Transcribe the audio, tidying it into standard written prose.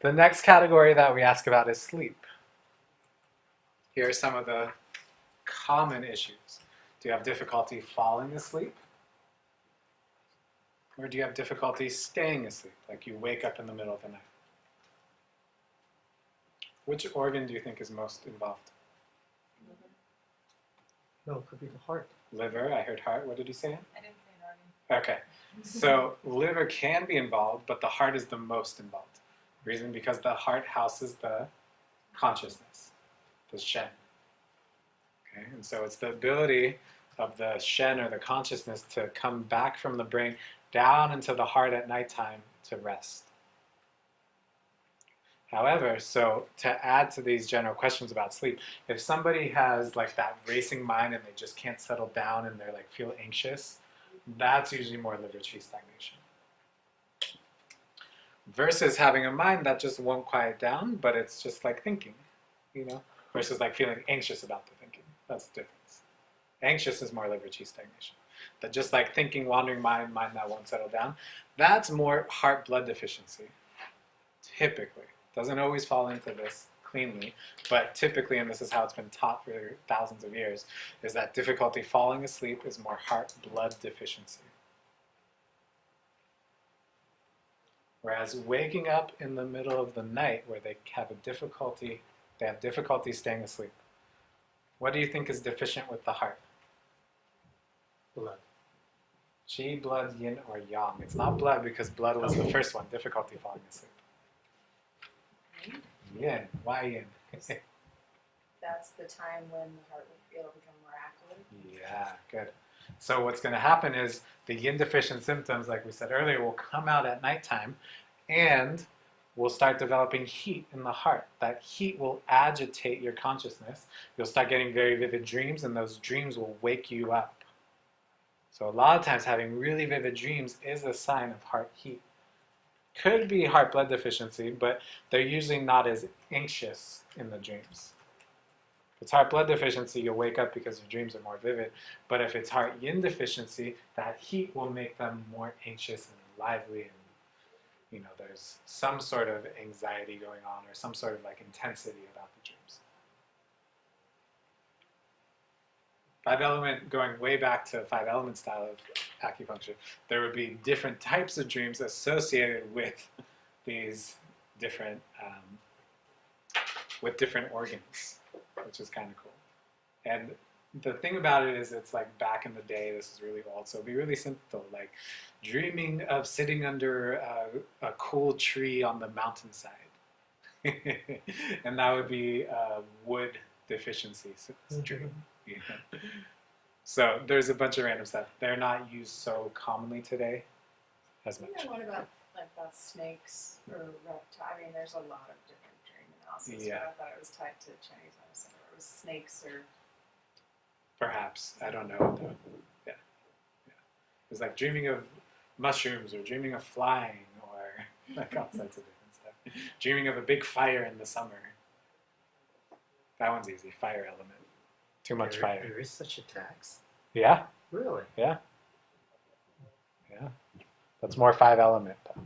The next category that we ask about is sleep. Here are some of the common issues. Do you have difficulty falling asleep? Or do you have difficulty staying asleep, like you wake up in the middle of the night? Which organ do you think is most involved? No, it could be the heart. Liver, I heard heart. What did you say? I didn't say an organ. Okay, so liver can be involved, but the heart is the most involved. Reason because the heart houses the consciousness, the Shen. Okay, and so it's the ability of the Shen or the consciousness to come back from the brain down into the heart at nighttime to rest. However, so to add to these general questions about sleep, if somebody has like that racing mind and they just can't settle down and they're like feel anxious, that's usually more liver qi stagnation. Versus having a mind that just won't quiet down, but it's just like thinking, versus like feeling anxious about the thinking. That's the difference. Anxious is more liver qi stagnation. That just like thinking, wandering mind that won't settle down, that's more heart blood deficiency, typically. Doesn't always fall into this cleanly, but typically, and this is how it's been taught for thousands of years, is that difficulty falling asleep is more heart blood deficiency. Whereas waking up in the middle of the night where they have difficulty staying asleep. What do you think is deficient with the heart? Blood. Qi, blood, yin, or yang? It's not blood because blood was the first one, difficulty falling asleep. Yin. Why yin? That's the time when the heart will become more active. Yeah, good. So what's going to happen is the yin deficient symptoms, like we said earlier, will come out at nighttime and will start developing heat in the heart. That heat will agitate your consciousness. You'll start getting very vivid dreams, and those dreams will wake you up. So a lot of times having really vivid dreams is a sign of heart heat. Could be heart blood deficiency, but they're usually not as anxious in the dreams. If it's heart blood deficiency, you'll wake up because your dreams are more vivid. But if it's heart yin deficiency, that heat will make them more anxious and lively, and there's some sort of anxiety going on or some sort of like intensity about the dreams. 5-element, going way back to 5-element style of acupuncture, there would be different types of dreams associated with these different organs, which is kind of cool. And the thing about it is, it's like back in the day, this is really old, so it'd be really simple, like dreaming of sitting under a cool tree on the mountainside. And that would be a wood deficiency dream. So there's a bunch of random stuff. They're not used so commonly today as much. What about snakes or reptiles? I mean, there's a lot of different dream analysis. Yeah. But I thought it was tied to Chinese medicine, or it was snakes or. Perhaps. I don't know though. Yeah. It's like dreaming of mushrooms or dreaming of flying or like all sorts of different stuff. Dreaming of a big fire in the summer. That one's easy. Fire element. Too much fire. There is such a tax? Yeah. Really? Yeah. That's more 5-element though.